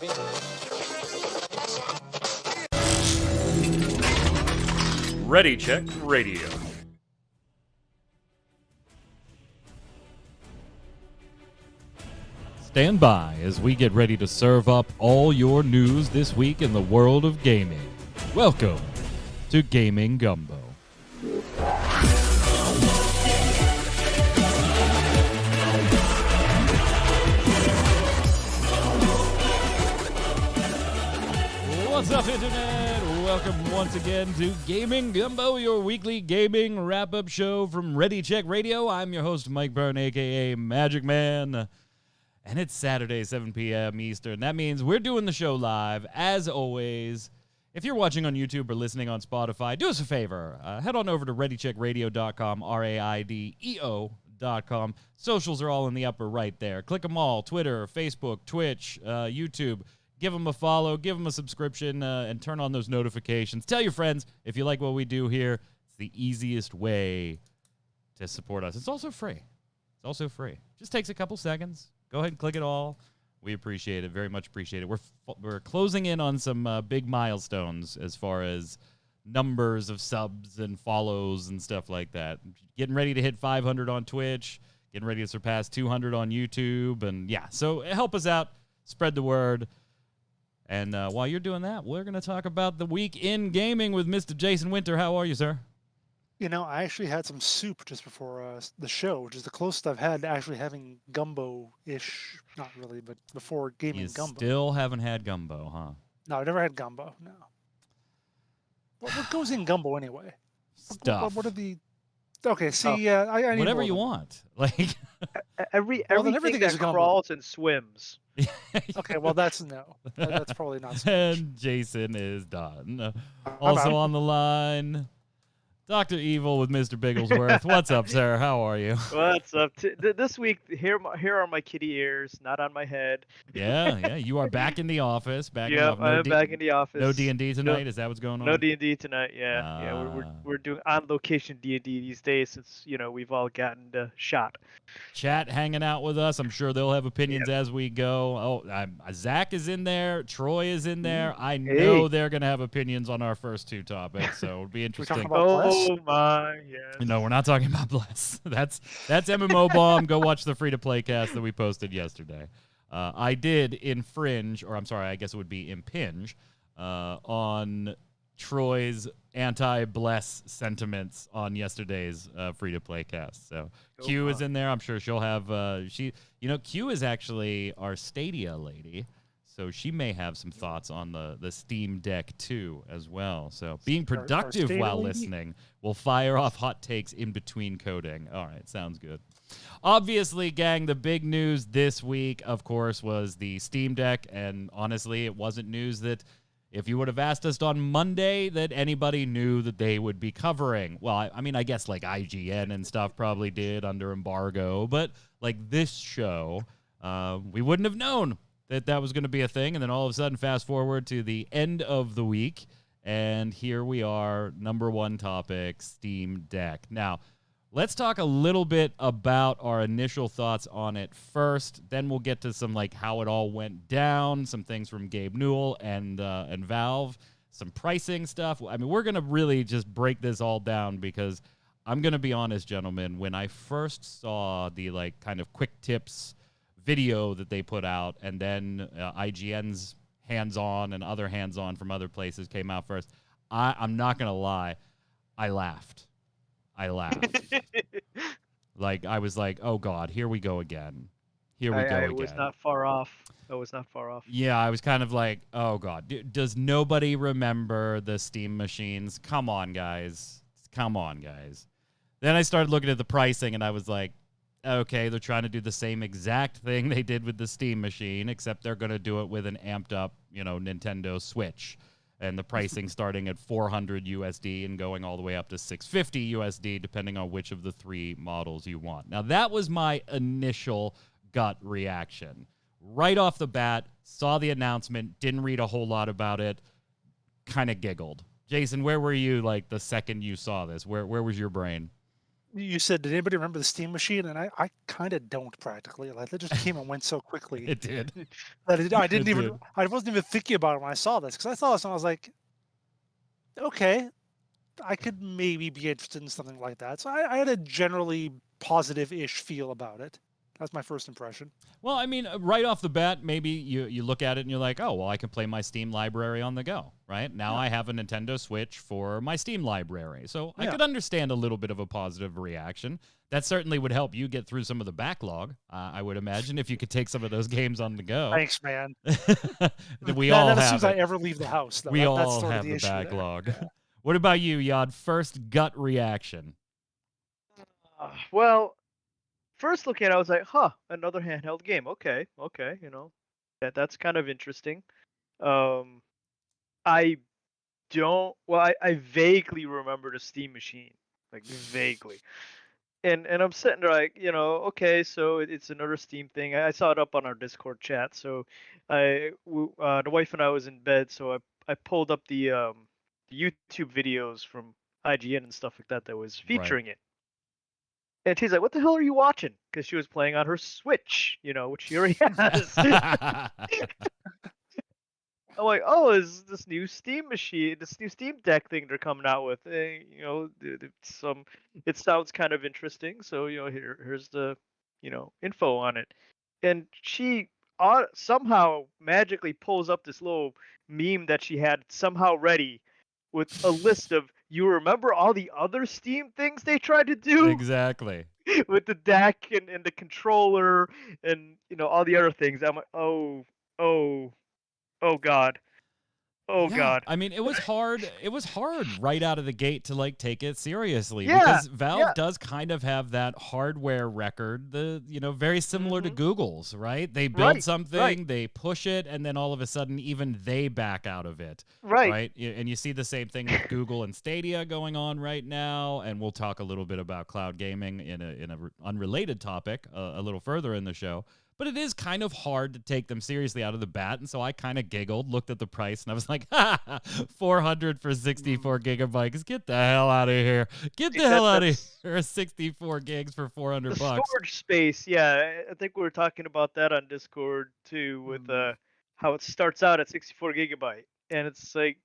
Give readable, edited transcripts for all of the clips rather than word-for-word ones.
Ready Check Radio. Stand by as we get ready to serve up all your news this week in the world of gaming. Welcome to Gaming Gumbo. What's up, Internet? Welcome once again to Gaming Gumbo, your weekly gaming wrap-up show from Ready Check Radio. I'm your host, Mike Byrne, a.k.a. Magic Man. And it's Saturday, 7 p.m. Eastern. That means we're doing the show live, as always. If you're watching on YouTube or listening on Spotify, do us a favor. Head on over to ReadyCheckRadio.com, RAIDEO.com. Socials are all in the upper right there. Click them all, Twitter, Facebook, Twitch, YouTube. Give them a follow, give them a subscription, and turn on those notifications. Tell your friends if you like what we do here. It's the easiest way to support us. It's also free. Just takes a couple seconds. Go ahead and click it all. We appreciate it. Very much appreciate it. We're closing in on some big milestones as far as numbers of subs and follows and stuff like that. Getting ready to hit 500 on Twitch. Getting ready to surpass 200 on YouTube. And yeah, so help us out. Spread the word. And while you're doing that, we're going to talk about the week in gaming with Mr. Jason Winter. How are you, sir? You know, I actually had some soup just before the show, which is the closest I've had to actually having gumbo-ish. Not really, but before gaming gumbo. Still haven't had gumbo, huh? No, I've never had gumbo, no. What goes in gumbo anyway? Stuff. What are the... Okay, see, yeah, I need whatever more you than- want. Like everything that is gumbo. crawls and swims. Okay, well, that's no. That's probably not so much. And Jason is done. Also out. on the line, Dr. Evil with Mr. Bigglesworth. What's up, sir? How are you? What's up? This week, here are my kitty ears, not on my head. Yeah. You are back in the office. Yep, I'm back in the office. No D&D tonight? Is that what's going on? No D&D tonight. Yeah. We're doing on location D&D these days since we've all gotten the shot. Chat hanging out with us. I'm sure they'll have opinions as we go. Oh, Zach is in there. Troy is in there. I know they're going to have opinions on our first two topics, so it'll be interesting. Oh my, yes. No, we're not talking about Bless. That's MMO Bomb. Go watch the free-to-play cast that we posted yesterday. I did infringe, or I'm sorry, I guess it would be impinge, on Troy's anti-Bless sentiments on yesterday's free-to-play cast. So Q is in there. I'm sure she'll have Q is actually our Stadia lady. So she may have some thoughts on the Steam Deck too as well. So being productive while listening, we'll fire off hot takes in between coding. All right, sounds good. Obviously, gang, the big news this week, of course, was the Steam Deck. And honestly, it wasn't news that if you would have asked us on Monday that anybody knew that they would be covering. Well, I mean, I guess like IGN and stuff probably did under embargo. But like this show, we wouldn't have known that was going to be a thing. And then all of a sudden, fast forward to the end of the week, and here we are, number one topic, Steam Deck. Now, let's talk a little bit about our initial thoughts on it first. Then we'll get to some like how it all went down, some things from Gabe Newell and Valve, some pricing stuff. I mean, we're going to really just break this all down because I'm going to be honest, gentlemen, when I first saw the like kind of quick tips video that they put out, and then IGN's hands-on and other hands-on from other places came out first, I'm not going to lie, I laughed. Like, I was like, oh, God, here we go again. I was not far off. Yeah, I was kind of like, oh, God. Does nobody remember the Steam machines? Come on, guys. Then I started looking at the pricing, and I was like, okay, they're trying to do the same exact thing they did with the Steam machine, except they're going to do it with an amped up, Nintendo Switch. And the pricing starting at $400 USD and going all the way up to $650 USD, depending on which of the three models you want. Now, that was my initial gut reaction. Right off the bat, saw the announcement, didn't read a whole lot about it, kind of giggled. Jason, where were you like the second you saw this? Where was your brain? You said, did anybody remember the Steam Machine? And I kind of don't practically. Like, that just came and went so quickly It did. that I didn't It even, did. I wasn't even thinking about it when I saw this, because I saw this and I was like, okay, I could maybe be interested in something like that. So I had a generally positive-ish feel about it. That's my first impression. Well, I mean, right off the bat, maybe you look at it and you're like, oh, well, I can play my Steam library on the go, right? Now Yeah. I have a Nintendo Switch for my Steam library. So I Yeah. could understand a little bit of a positive reaction. That certainly would help you get through some of the backlog, I would imagine, if you could take some of those games on the go. Thanks, man. We all Not as soon have as I it. ever leave the house, though. We That's all sort of have the the issue there. backlog. Yeah. What about you, Yod? First gut reaction. Well, first look at it, I was like, huh, another handheld game. Okay, that's kind of interesting. Um, I don't. Well, I vaguely remember the Steam Machine, like vaguely. And I'm sitting there like, okay, so it's another Steam thing. I saw it up on our Discord chat, so the wife and I was in bed, so I pulled up the YouTube videos from IGN and stuff like that was Right. featuring it. And she's like, "What the hell are you watching?" Because she was playing on her Switch, which she already has. I'm like, "Oh, is this new Steam machine, this new Steam Deck thing they're coming out with? It sounds kind of interesting. So here's the, info on it." And she somehow magically pulls up this little meme that she had somehow ready with a list of, you remember all the other Steam things they tried to do Exactly. with the deck and the controller and all the other things. I'm like, oh, oh God. Oh Yeah, God. I mean, it was hard. It was hard right out of the gate to like take it seriously Yeah. because Valve does kind of have that hardware record, very similar to Hmm. Google's, right? They build Right. Right. something, they push it, and then all of a sudden, even they back out of it, Right. right? And you see the same thing with Google and Stadia going on right now. And we'll talk a little bit about cloud gaming in a unrelated topic a little further in the show. But it is kind of hard to take them seriously out of the bat. And so I kind of giggled, looked at the price, and I was like, 400 for 64 gigabytes. Get the hell out of here. Get See, the hell out of that's here. 64 gigs for 400 the bucks. storage space. Yeah, I think we were talking about that on Discord too, with how it starts out at 64 gigabyte, and it's like,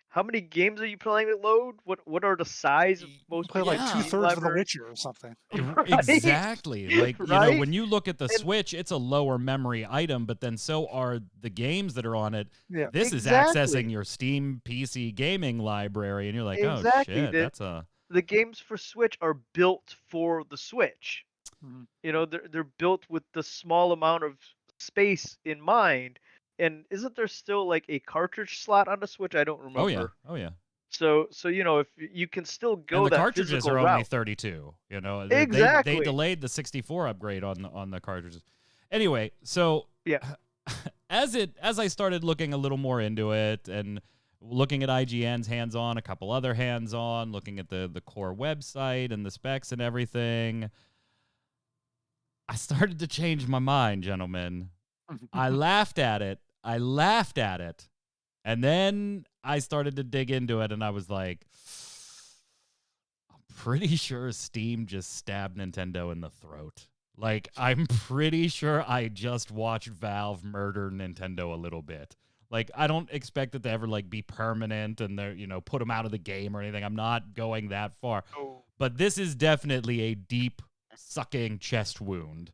how many games are you planning to load? What are the size of most Play like people's Yeah. Steam 2/3 of The library? Witcher or something. Right. Exactly. Like, Right. when you look at the And Switch, it's a lower memory item, but then so are the games that are on it. Yeah. This is exactly. accessing your Steam PC gaming library, and you're like, oh, Exactly. shit, that's a. The games for Switch are built for the Switch. Mhm. They're built with the small amount of space in mind. And isn't there still like a cartridge slot on the Switch? I don't Oh, yeah. remember. Oh, yeah. So if you can still And go the that cartridges physical are only route. 32. They Exactly. delayed the 64 upgrade on the cartridges. Anyway, so Yeah. as I started looking a little more into it and looking at IGN's hands-on, a couple other hands-on, looking at the core website and the specs and everything, I started to change my mind, gentlemen. I laughed at it. And then I started to dig into it, and I was like, I'm pretty sure Steam just stabbed Nintendo in the throat. Like, I'm pretty sure I just watched Valve murder Nintendo a little bit. Like, I don't expect it to ever, like, be permanent and, they're, put them out of the game or anything. I'm not going that far. Oh. But this is definitely a deep, sucking chest wound.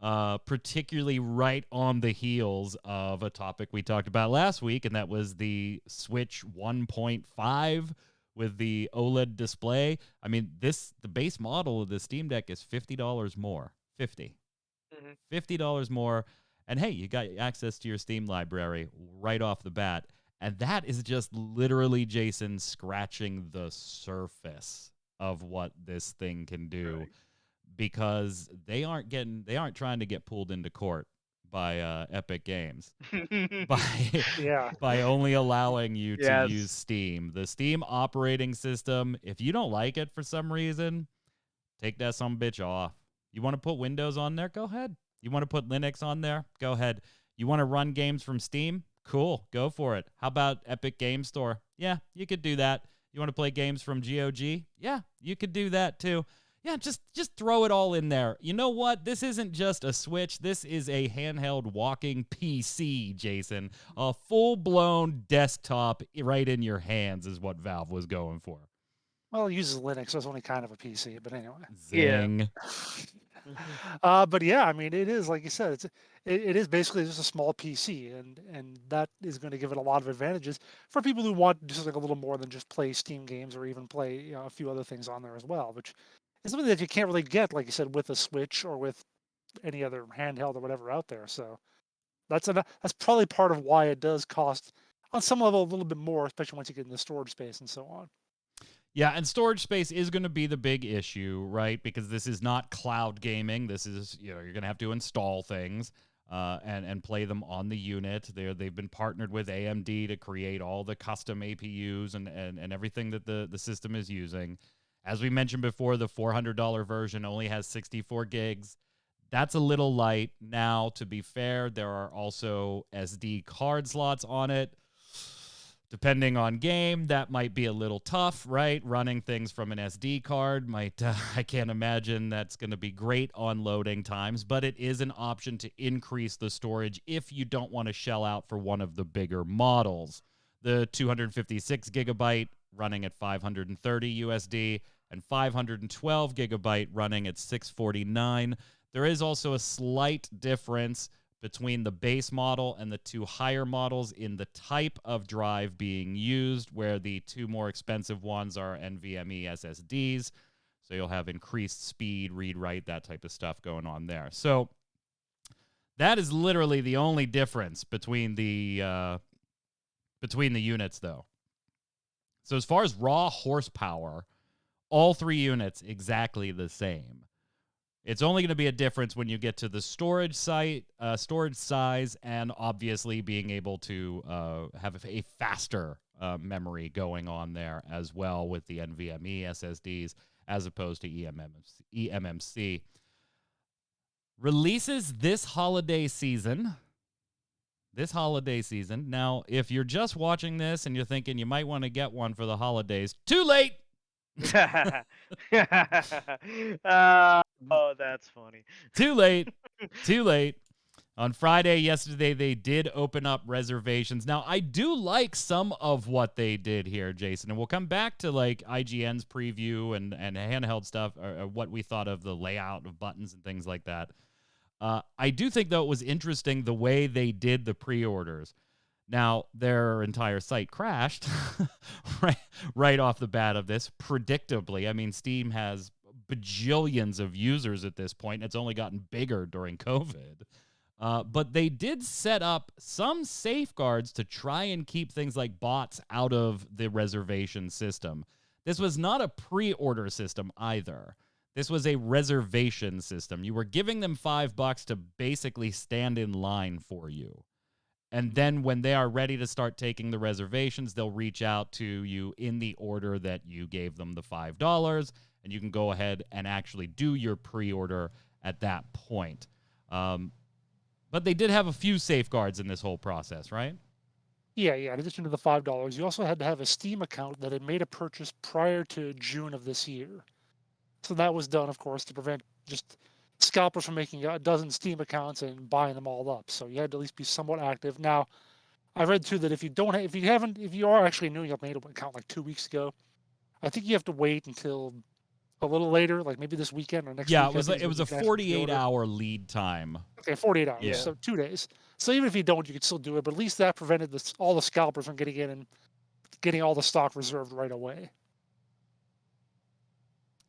Particularly right on the heels of a topic we talked about last week, and that was the Switch 1.5 with the OLED display. I mean, the base model of the Steam Deck is $50 more. $50 more. And hey, you got access to your Steam library right off the bat. And that is just literally, Jason, scratching the surface of what this thing can do. Right. Because they aren't trying to get pulled into court by Epic Games Yeah. by only allowing you to Yes. use Steam. The Steam operating system, if you don't like it for some reason, take that sumbitch off. You want to put Windows on there? Go ahead. You want to put Linux on there? Go ahead. You want to run games from Steam? Cool. Go for it. How about Epic Game Store? Yeah, you could do that. You want to play games from GOG? Yeah, you could do that too. Yeah, just throw it all in there. You know what? This isn't just a Switch. This is a handheld walking PC, Jason. A full-blown desktop right in your hands is what Valve was going for. Well, it uses Linux, so it's only kind of a PC. But anyway. Zing. But yeah, I mean, it is like you said. It is basically just a small PC, and that is going to give it a lot of advantages for people who want to do something a little more than just play Steam games or even play a few other things on there as well, which is something that you can't really get, like you said, with a Switch or with any other handheld or whatever out there. So that's probably part of why it does cost on some level a little bit more, especially once you get into storage space and so on. Yeah, and storage space is going to be the big issue, right? Because this is not cloud gaming. This is, you're going to have to install things and play them on the unit. They've been partnered with AMD to create all the custom APUs and everything that the system is using. As we mentioned before, the $400 version only has 64 gigs. That's a little light. Now, to be fair, there are also SD card slots on it. Depending on game, that might be a little tough, right? Running things from an SD card might, I can't imagine that's going to be great on loading times, but it is an option to increase the storage if you don't want to shell out for one of the bigger models. The 256 gigabyte running at 530 USD and 512 gigabyte running at 649. There is also a slight difference between the base model and the two higher models in the type of drive being used, where the two more expensive ones are NVMe SSDs. So you'll have increased speed, read, write, that type of stuff going on there. So that is literally the only difference between the units, though. So as far as raw horsepower, all three units exactly the same. It's only going to be a difference when you get to the storage size, and obviously being able to have a faster memory going on there as well with the NVMe SSDs as opposed to eMMC. Releases this holiday season. Now, if you're just watching this and you're thinking you might want to get one for the holidays, too late. Oh, that's funny. Too late. Too late. On Friday, yesterday, they did open up reservations. Now, I do like some of what they did here, Jason, and we'll come back to like IGN's preview and handheld stuff, or what we thought of the layout of buttons and things like that. I do think, though, it was interesting the way they did the pre-orders. Now, their entire site crashed right off the bat of this, predictably. I mean, Steam has bajillions of users at this point. It's only gotten bigger during COVID. But they did set up some safeguards to try and keep things like bots out of the reservation system. This was not a pre-order system either. This was a reservation system. You were giving them $5 to basically stand in line for you. And then when they are ready to start taking the reservations, they'll reach out to you in the order that you gave them the $5, and you can go ahead and actually do your pre-order at that point. But they did have a few safeguards in this whole process, right? Yeah. In addition to the $5, you also had to have a Steam account that had made a purchase prior to June of this year. So that was done, of course, to prevent just scalpers from making a dozen Steam accounts and buying them all up. So you had to at least be somewhat active. Now, I read too that if you are actually new, you made an account like 2 weeks ago, I think you have to wait until a little later, like maybe this weekend or next week. Yeah, I think it was a is when you can actually pre-order. 48-hour lead time. Okay, 48 hours, Yeah. so 2 days. So even if you don't, you could still do it. But at least that prevented all the scalpers from getting in and getting all the stock reserved right away.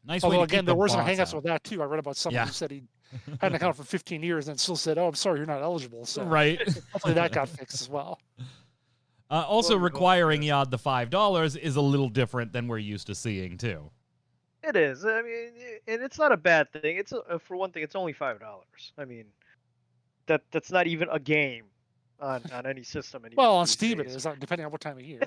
Nice way Although to again, keep there the were some bots hangups out. with that too. I read about someone Yeah. who said he had an account for 15 years and still said, "Oh, I'm sorry, you're not eligible." So Right. hopefully that got fixed as well. Also, Well, we hope, requiring yes. Yod the $5 is a little different than we're used to seeing, too. It is. I mean, and it's not a bad thing. It's for one thing, it's only $5. I mean, that's not even a game on any system anymore. Well, on these Steam it days. is, depending on what time of year.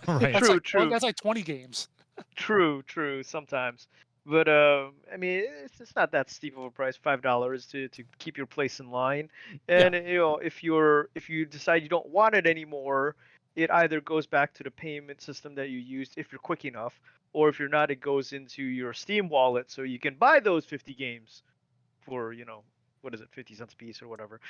Right. True. That's like 20 games. True. Sometimes, but I mean, it's not that steep of a price. $5 to keep your place in line, and you know, if you decide you don't want it anymore, it either goes back to the payment system that you used if you're quick enough, or if you're not, it goes into your Steam wallet so you can buy those 50 games for, what is it, 50 cents a piece or whatever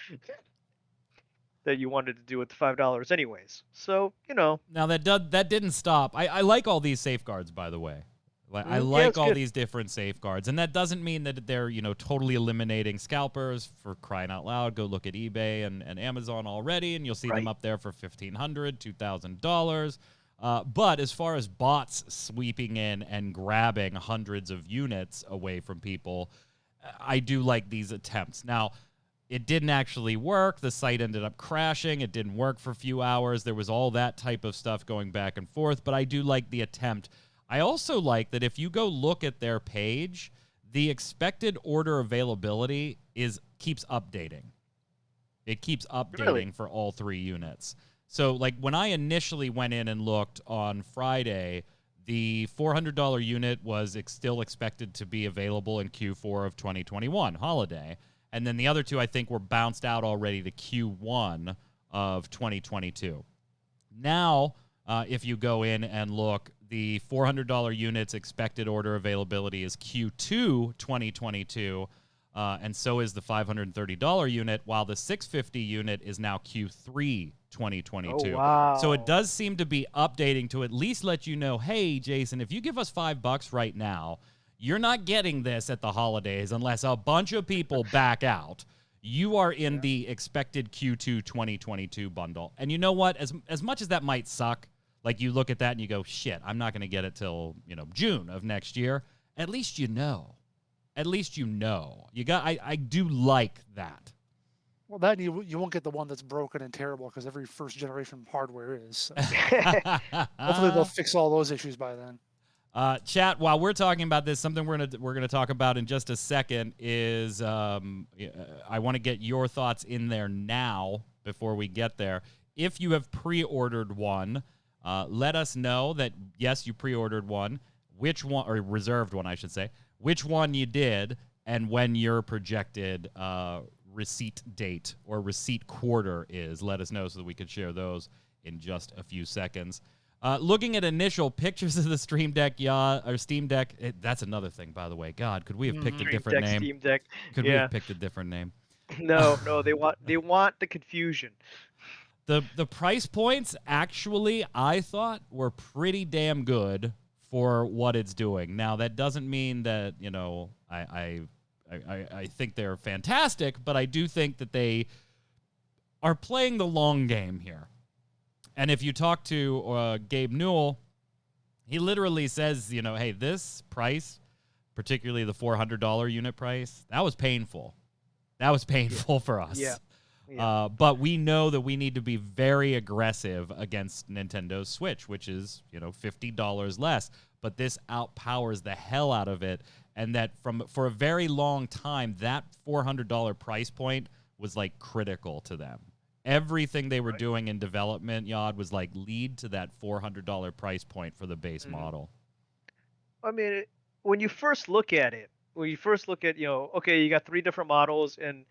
that you wanted to do with the $5 anyways. So, Now that didn't stop. I like all these safeguards, by the way. I yeah, like it's all good. these different safeguards, and that doesn't mean that they're totally eliminating scalpers. For crying out loud, go look at eBay and Amazon already, and you'll see them Right. up there for $1,500, $2,000. But as far as bots sweeping in and grabbing hundreds of units away from people, I do like these attempts. Now, it didn't actually work. The site ended up crashing. It didn't work for a few hours. There was all that type of stuff going back and forth, but I do like the attempt. I also like that if you go look at their page, the expected order availability keeps updating. It keeps updating Really? for all 3 units. So, like, when I initially went in and looked on Friday, the $400 unit was still expected to be available in Q4 of 2021, holiday. And then the other 2, I think, were bounced out already to Q1 of 2022. Now, if you go in and look, the $400 unit's expected order availability is Q2 2022, and so is the $530 unit, while the $650 unit is now Q3 2022. Oh, wow. So it does seem to be updating to at least let you know, hey, Jason, if you give us $5 right now, you're not getting this at the holidays unless a bunch of people back out. You are in the expected Q2 2022 bundle. And you know what? As much as that might suck, like you look at that and you go, shit, I'm not going to get it till, June of next year. At least you know. At least you know. I do like that. Well, that you won't get the one that's broken and terrible because every first generation hardware is. So. Hopefully they'll fix all those issues by then. Chat, while we're talking about this, something we're gonna talk about in just a second is I want to get your thoughts in there now before we get there. If you have pre-ordered one, let us know that yes, you pre-ordered one, which one, or reserved one, I should say, which one you did, and when your projected receipt date or receipt quarter is. Let us know so that we could share those in just a few seconds. Looking at initial pictures of the Steam Deck, that's another thing, by the way. God, could we have picked a different name? Steam Deck. Could we have picked a different name? No, they want the confusion. The price points actually, I thought, were pretty damn good for what it's doing. Now, that doesn't mean that I think they're fantastic, but I do think that they are playing the long game here. And if you talk to Gabe Newell, he literally says, hey, this price, particularly the $400 unit price, that was painful. That was painful for us. Yeah. But we know that we need to be very aggressive against Nintendo's Switch, which is, $50 less. But this outpowers the hell out of it. And that for a very long time, that $400 price point was like critical to them. Everything they were doing in development, Yod, was like lead to that $400 price point for the base model. I mean, when you first look at it, okay, you got 3 different models, and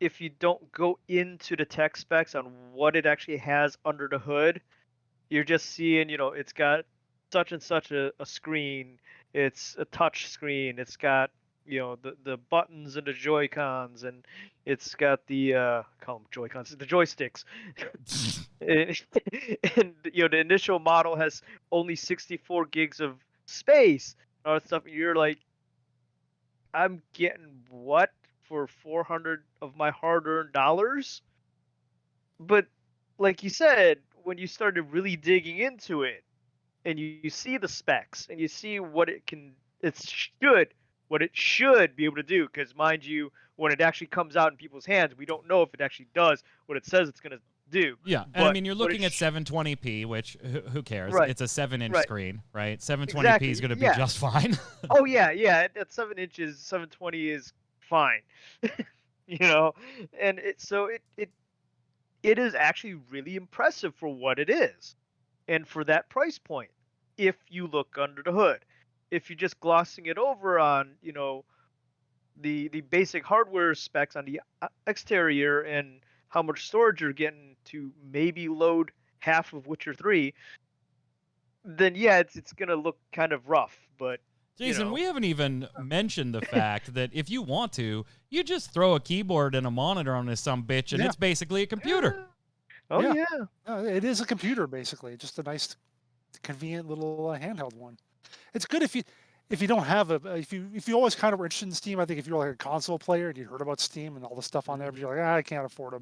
if you don't go into the tech specs on what it actually has under the hood, you're just seeing, it's got such and such a screen, it's a touch screen, it's got the buttons and the Joy-Cons, and it's got the call them Joy-Cons, the joysticks. and the initial model has only 64 gigs of space and all that stuff. And you're like, I'm getting what for 400 of my hard-earned dollars? But like you said, when you started really digging into it, and you see the specs and you see what it should be able to do, because mind you, when it actually comes out in people's hands, we don't know if it actually does what it says it's going to do. Yeah, and I mean, you're looking at 720p, which who cares? Right. It's a 7-inch screen, right? 720p Exactly. is going to be just fine. Oh yeah, at 7 inches, 720 is fine. And it is actually really impressive for what it is, and for that price point. If you look under the hood, if you're just glossing it over on the basic hardware specs on the exterior and how much storage you're getting to maybe load half of Witcher 3, then yeah, it's gonna look kind of rough. But Jason, know. we haven't even mentioned the fact that if you want to, you just throw a keyboard and a monitor on this bitch, and it's basically a computer. Oh Yeah. yeah. It is a computer basically, just a nice, convenient little handheld one. It's good if you don't have if you always kind of were interested in Steam. I think if you're like a console player and you heard about Steam and all the stuff on there, but you're like, I can't afford a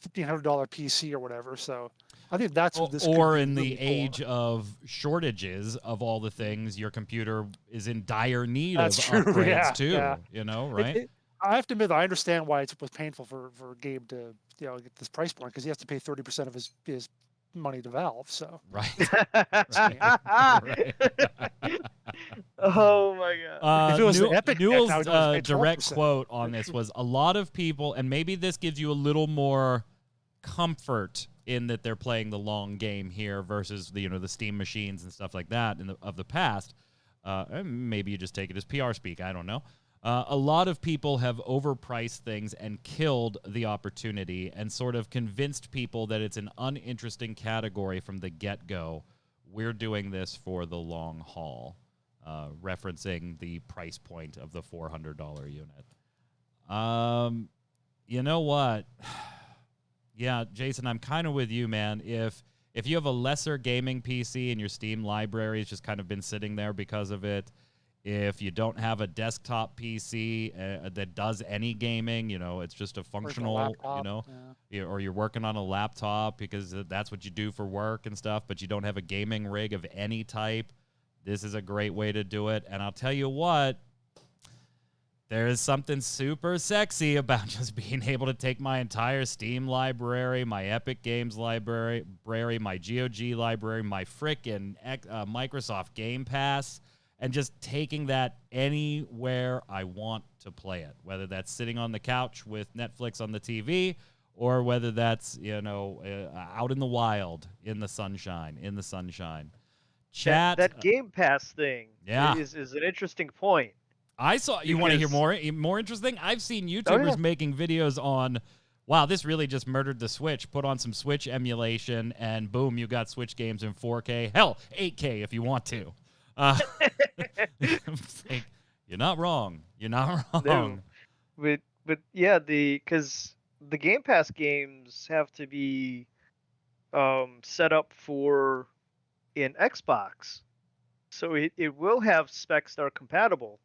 $1,500 PC or whatever. So I think that's what this could Or be in the really age for. of shortages of all the things, your computer is in dire need That's of true. upgrades too. Yeah. You know, right? I have to admit, I understand why it was painful for Gabe to get this price point, because he has to pay 30% of his money to Valve. So Right. Right. Oh my god. If it was the Epic deck, Newell's now he'd only pay direct 12%. quote on this was a lot of people, and maybe this gives you a little more comfort in that they're playing the long game here versus the the Steam machines and stuff like that of the past. And maybe you just take it as PR speak. I don't know. A lot of people have overpriced things and killed the opportunity and sort of convinced people that it's an uninteresting category from the get-go. We're doing this for the long haul, referencing the price point of the $400 unit. You know what? Yeah, Jason, I'm kind of with you, man. If you have a lesser gaming PC and your Steam library has just kind of been sitting there because of it, if you don't have a desktop PC that does any gaming, it's just a functional, laptop, or you're working on a laptop because that's what you do for work and stuff, but you don't have a gaming rig of any type, this is a great way to do it. And I'll tell you what, there is something super sexy about just being able to take my entire Steam library, my Epic Games library, my GOG library, my frickin' Microsoft Game Pass, and just taking that anywhere I want to play it, whether that's sitting on the couch with Netflix on the TV or whether that's, out in the wild, in the sunshine. Chat. That Game Pass thing is an interesting point. I saw. You want to hear more interesting? I've seen YouTubers making videos on, wow, this really just murdered the Switch. Put on some Switch emulation, and boom, you got Switch games in 4K. Hell, 8K if you want to. Like, you're not wrong. You're not wrong. No. But yeah, because the Game Pass games have to be set up for in Xbox, so it will have specs that are compatible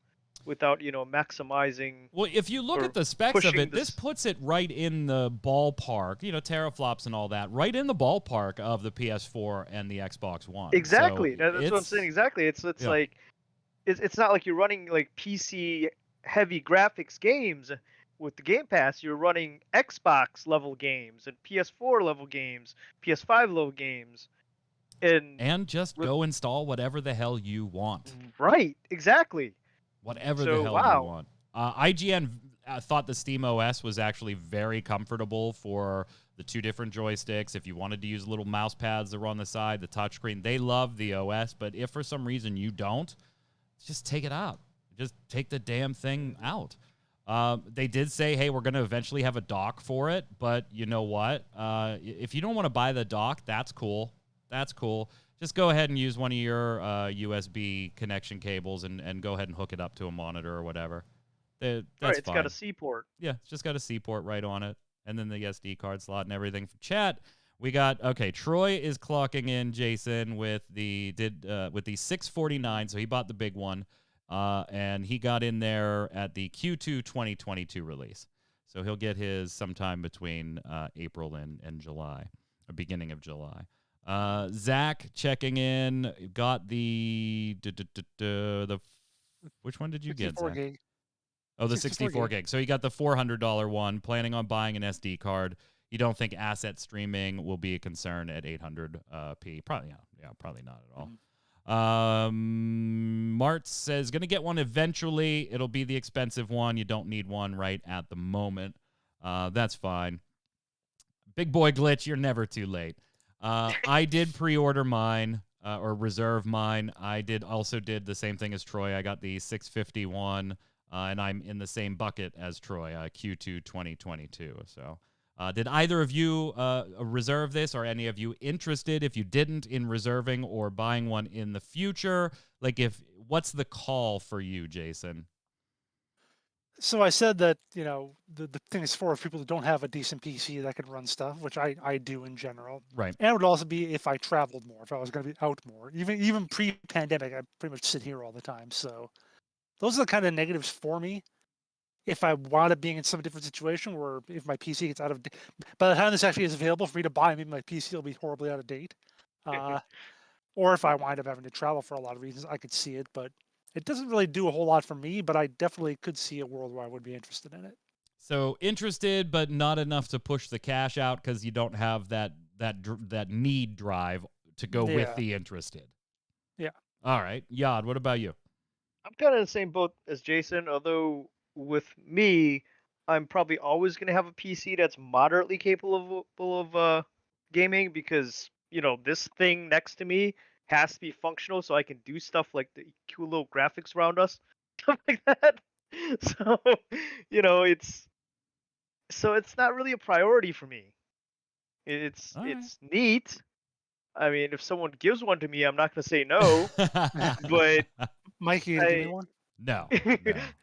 without maximizing. Well, if you look at the specs of it, this puts it right in the ballpark, teraflops and all that, right in the ballpark of the PS4 and the Xbox One. Exactly. So that's what I'm saying. Exactly. It's like it's not like you're running like PC heavy graphics games with the Game Pass. You're running Xbox level games and PS4 level games, PS5 level games, and just go install whatever the hell you want. Right. Exactly. Whatever the hell you want. IGN thought the Steam OS was actually very comfortable for the two different joysticks. If you wanted to use little mouse pads that were on the side, the touchscreen, they love the OS. But if for some reason you don't, just take it out. Just take the damn thing out. They did say, hey, we're going to eventually have a dock for it. But you know what? If you don't want to buy the dock, that's cool. That's cool. Just go ahead and use one of your USB connection cables and go ahead and hook it up to a monitor or whatever. That's right, it's fine. got a C port. Yeah, it's just got a C port right on it. And then the SD card slot and everything. For chat, we got, Troy is clocking in, Jason, with the 649, so he bought the big one. And he got in there at the Q2 2022 release. So he'll get his sometime between April and July, or beginning of July. Zach checking in, got the which one did you get, Zach? Gig. Oh, the 64 gig. So you got the $400 one, planning on buying an SD card. You don't think asset streaming will be a concern at 800p? Probably, probably not at all. Mart says, going to get one eventually. It'll be the expensive one. You don't need one right at the moment. That's fine. Big boy glitch, you're never too late. I did pre-order mine or reserve mine. I also did the same thing as Troy. I got the 651, and I'm in the same bucket as Troy, Q2 2022. So Did either of you reserve this, or any of you interested, if you didn't, in reserving or buying one in the future? Like, what's the call for you, Jason? So I said that, the thing is for people who don't have a decent PC that can run stuff, which I do in general. Right. And it would also be if I traveled more, if I was going to be out more. Even pre-pandemic, I pretty much sit here all the time. So those are the kind of negatives for me. If I wound up being in some different situation where if my PC gets out of by the time this actually is available for me to buy, maybe my PC will be horribly out of date. Or if I wind up having to travel for a lot of reasons, I could see it, but it doesn't really do a whole lot for me, but I definitely could see a world where I would be interested in it. So interested, but not enough to push the cash out because you don't have that need drive to go with Yeah. the interested. Yeah. All right, Yad, what about you? I'm kind of in the same boat as Jason, although with me, I'm probably always going to have a PC that's moderately capable of gaming because, this thing next to me has to be functional so I can do stuff like the cool little graphics around us, stuff like that. So, it's not really a priority for me. It's All right. it's neat. I mean, if someone gives one to me, I'm not going to say no, but Mikey, you gonna give me one? No.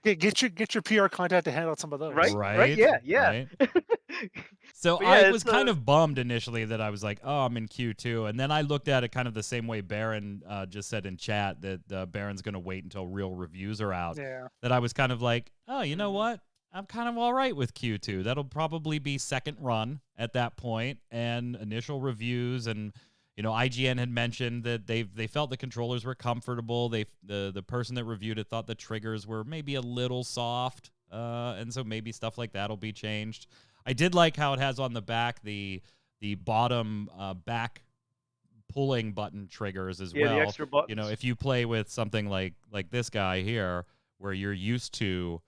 Get your PR contact to handle some of those. Right, yeah. Right. So But yeah, I was it's kind of bummed initially that I was like, oh, I'm in Q2. And then I looked at it kind of the same way Baron just said in chat, that Baron's going to wait until real reviews are out. Yeah. That I was kind of like, oh, you know what? I'm kind of all right with Q2. That'll probably be second run at that point, and initial reviews. And IGN had mentioned that they felt the controllers were comfortable. The person that reviewed it thought the triggers were maybe a little soft, and so maybe stuff like that'll be changed. I did like how it has on the back the bottom back pulling button triggers as well. the extra buttons. If you play with something like this guy here, where you're used to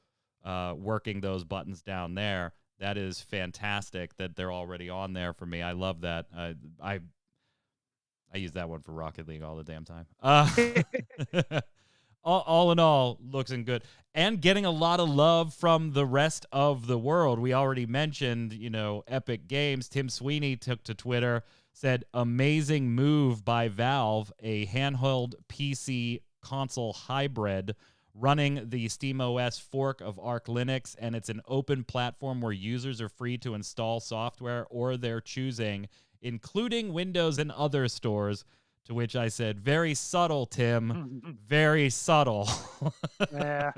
working those buttons down there, that is fantastic that they're already on there for me. I love that. I use that one for Rocket League all the damn time. All in all, looking good. And getting a lot of love from the rest of the world. We already mentioned, Epic Games. Tim Sweeney took to Twitter, said, amazing move by Valve, a handheld PC console hybrid running the SteamOS fork of Arch Linux, and it's an open platform where users are free to install software or their choosing, including Windows and other stores. To which I said, very subtle, Tim. Very subtle. Yeah.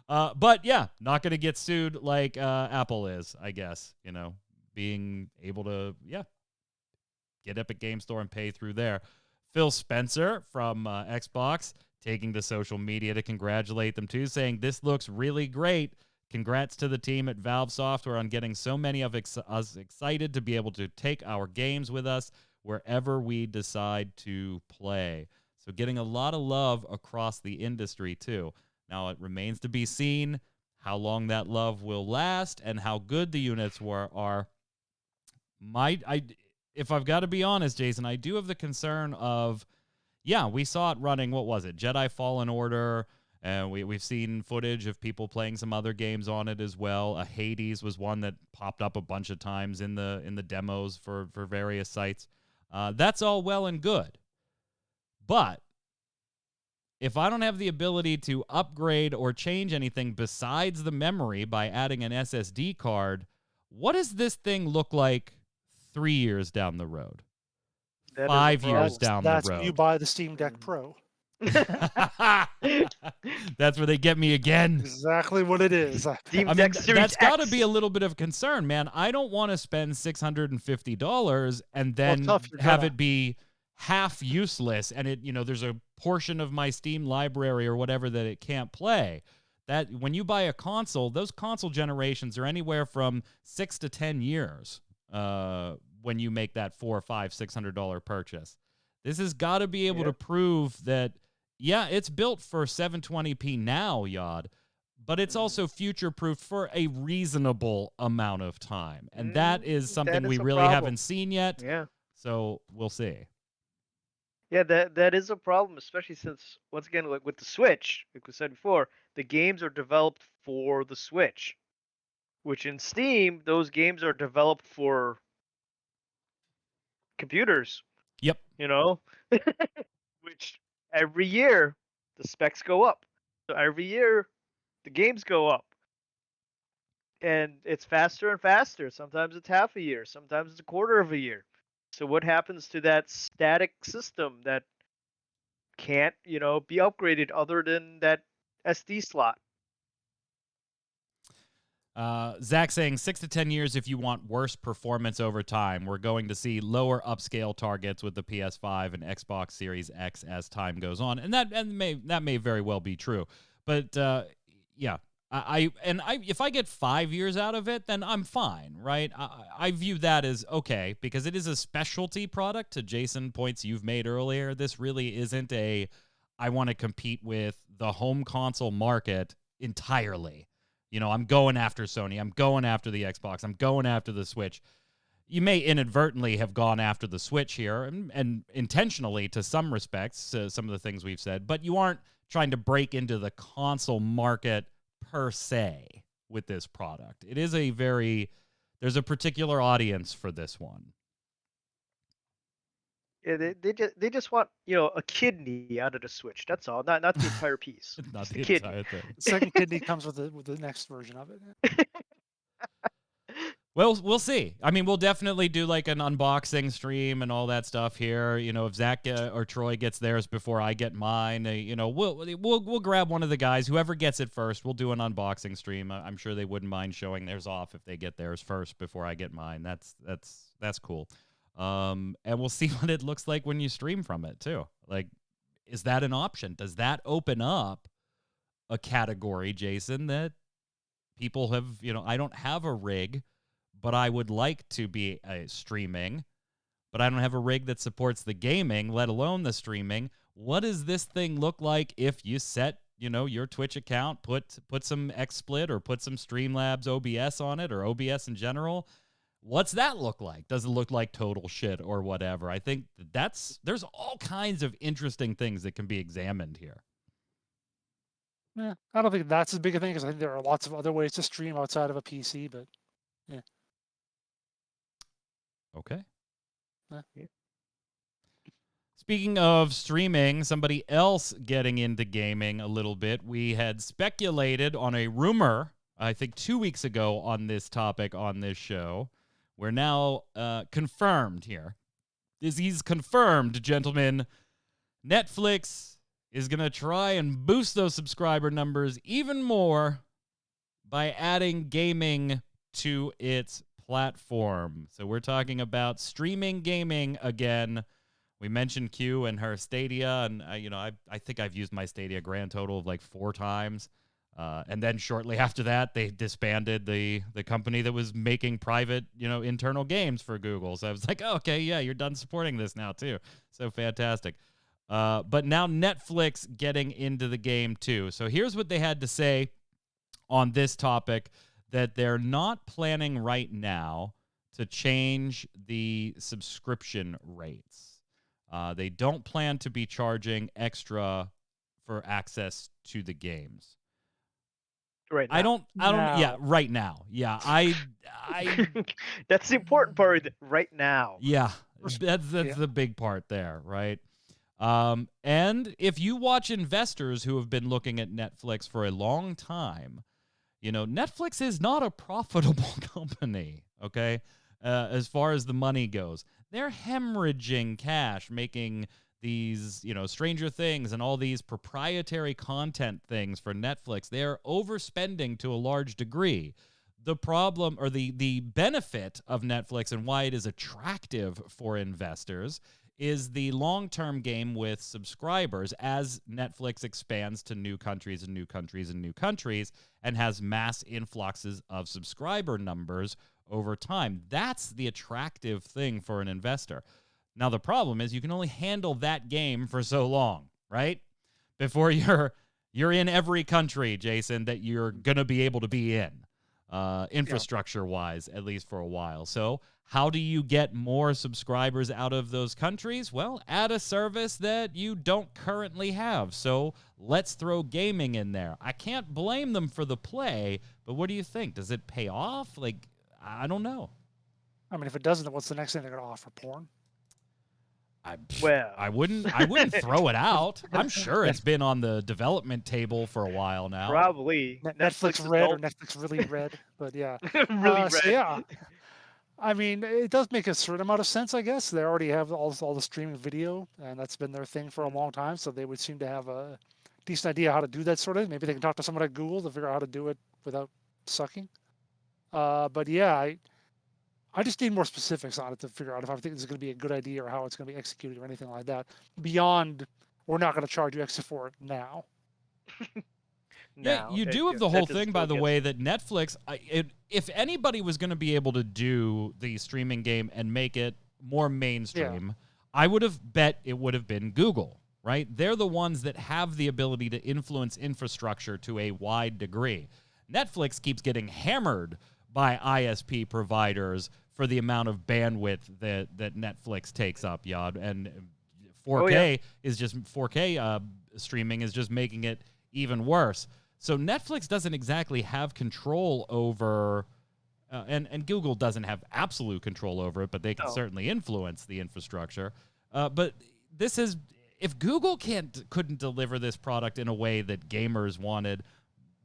But yeah, not going to get sued like Apple is, I guess. Being able to, get Epic Game Store and pay through there. Phil Spencer from Xbox taking to social media to congratulate them too, saying, this looks really great. Congrats to the team at Valve Software on getting so many of us excited to be able to take our games with us wherever we decide to play. So getting a lot of love across the industry too. Now it remains to be seen how long that love will last and how good the units are. If I've got to be honest, Jason, I do have the concern of, we saw it running, what was it, Jedi Fallen Order, and we've seen footage of people playing some other games on it as well. Hades was one that popped up a bunch of times in the demos for various sites. That's all well and good. But if I don't have the ability to upgrade or change anything besides the memory by adding an SSD card, what does this thing look like 3 years down the road? That 5 years down the road? That's when you buy the Steam Deck Pro. That's where they get me again. Exactly what it is. That's got to be a little bit of concern, man. I don't want to spend $650 and then have it be half useless, and there's a portion of my Steam library or whatever that it can't play. That when you buy a console, those console generations are anywhere from 6 to 10 years. When you make that $400, $500, $600 purchase, this has got to be able to prove that. Yeah, it's built for 720p now, Yod, but it's also future-proofed for a reasonable amount of time. And that is something we really haven't seen yet. Yeah. So we'll see. Yeah, that is a problem, especially since, once again, like with the Switch, like we said before, the games are developed for the Switch. which in Steam, those games are developed for computers, Yep. you know, which every year the specs go up. So every year the games go up. And it's faster and faster. Sometimes it's half a year, sometimes it's a quarter of a year. So what happens to that static system that can't, be upgraded other than that SD slot? Zach saying 6 to 10 years if you want worse performance over time. We're going to see lower upscale targets with the PS5 and Xbox Series X as time goes on, and that may very well be true. But yeah, if I get 5 years out of it, then I'm fine, right? I view that as okay because it is a specialty product. To Jason points you've made earlier, this really isn't I want to compete with the home console market entirely. I'm going after Sony. I'm going after the Xbox. I'm going after the Switch. You may inadvertently have gone after the Switch here, and intentionally to some respects, some of the things we've said, but you aren't trying to break into the console market per se with this product. It is there's a particular audience for this one. Yeah, they just want a kidney out of the Switch. That's all. Not the entire piece. Not Just the the kidney. entire thing. Second kidney comes with the next version of it. Well, we'll see. I mean, we'll definitely do like an unboxing stream and all that stuff here. If Zach or Troy gets theirs before I get mine, we'll grab one of the guys. Whoever gets it first, we'll do an unboxing stream. I'm sure they wouldn't mind showing theirs off if they get theirs first before I get mine. That's cool. And we'll see what it looks like when you stream from it too. Like, is that an option? Does that open up a category, Jason, that people have, I don't have a rig, but I would like to be streaming, but I don't have a rig that supports the gaming, let alone the streaming. What does this thing look like if you set, your Twitch account, put some XSplit or put some Streamlabs OBS on it or OBS in general? What's that look like? Does it look like total shit or whatever? I think there's all kinds of interesting things that can be examined here. Yeah, I don't think that's as big a thing because I think there are lots of other ways to stream outside of a PC. But yeah. Okay. Yeah. Speaking of streaming, somebody else getting into gaming a little bit. We had speculated on a rumor, I think 2 weeks ago on this topic on this show. We're now confirmed here. He's confirmed, gentlemen. Netflix is going to try and boost those subscriber numbers even more by adding gaming to its platform. So we're talking about streaming gaming again. We mentioned Q and her Stadia, and I think I've used my Stadia grand total of like 4 times. And then shortly after that, they disbanded the company that was making private, internal games for Google. So I was like, oh, okay, yeah, you're done supporting this now too. So fantastic. But now Netflix getting into the game too. So here's what they had to say on this topic, that they're not planning right now to change the subscription rates. They don't plan to be charging extra for access to the games. Right now. I don't. Yeah, right now. Yeah, I. That's the important part. Right now. Yeah, that's the big part there, right? And if you watch investors who have been looking at Netflix for a long time, Netflix is not a profitable company. Okay, as far as the money goes, they're hemorrhaging cash, making these, Stranger Things and all these proprietary content things for Netflix. They're overspending to a large degree. The problem, or the benefit of Netflix and why it is attractive for investors, is the long-term game with subscribers as Netflix expands to new countries and new countries and new countries and has mass influxes of subscriber numbers over time. That's the attractive thing for an investor. Now, the problem is you can only handle that game for so long, right? Before you're in every country, Jason, that you're going to be able to be in. infrastructure-wise, at least for a while. So how do you get more subscribers out of those countries? Well, add a service that you don't currently have. So let's throw gaming in there. I can't blame them for the play, but what do you think? Does it pay off? Like, I don't know. I mean, if it doesn't, then what's the next thing they're going to offer? Porn? I wouldn't throw it out. I'm sure it's been on the development table for a while now. Probably. Netflix Red or Netflix Really Red, but yeah. really red. So yeah, I mean, it does make a certain amount of sense, I guess. They already have all the streaming video, and that's been their thing for a long time, so they would seem to have a decent idea how to do that sort of thing. Maybe they can talk to someone at Google to figure out how to do it without sucking. But yeah, I just need more specifics on it to figure out if I think this is going to be a good idea or how it's going to be executed or anything like that. Beyond, we're not going to charge you extra for it now. Yeah, you do have the whole thing, by the way, that Netflix, if anybody was going to be able to do the streaming game and make it more mainstream, I would have bet it would have been Google, right? They're the ones that have the ability to influence infrastructure to a wide degree. Netflix keeps getting hammered by ISP providers for the amount of bandwidth that Netflix takes up, Yod, and 4K is just 4K streaming is just making it even worse. So Netflix doesn't exactly have control over, and Google doesn't have absolute control over it, but they can certainly influence the infrastructure. But this is, if Google couldn't deliver this product in a way that gamers wanted,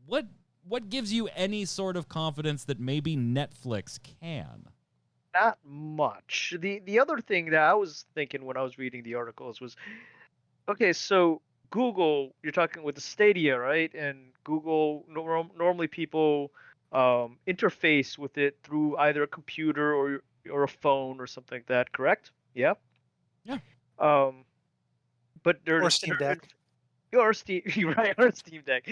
what gives you any sort of confidence that maybe Netflix can? Not much. The other thing that I was thinking when I was reading the articles was, okay, so Google, you're talking with the Stadia, right? And Google, normally people interface with it through either a computer or a phone or something like that, correct? Yeah? Yeah. But Or Steam Deck. Or Steam, right, or Steam Deck.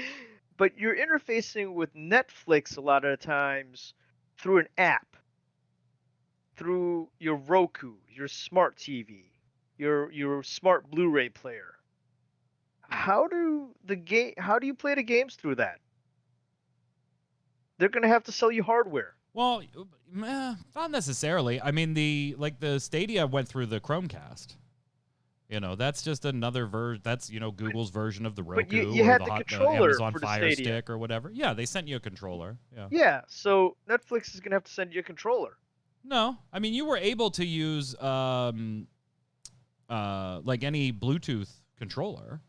But you're interfacing with Netflix a lot of the times through an app, through your Roku, your smart TV, your smart Blu-ray player. How do you play the games through that? They're gonna have to sell you hardware. Well, not necessarily. I mean, the Stadia went through the Chromecast. You know, that's just another version. That's, Google's version of the Roku But you had the the controller Amazon for the Fire Stadia. Stick or whatever. Yeah, they sent you a controller. Yeah. Yeah, so Netflix is gonna have to send you a controller. No, I mean, you were able to use like any Bluetooth controller.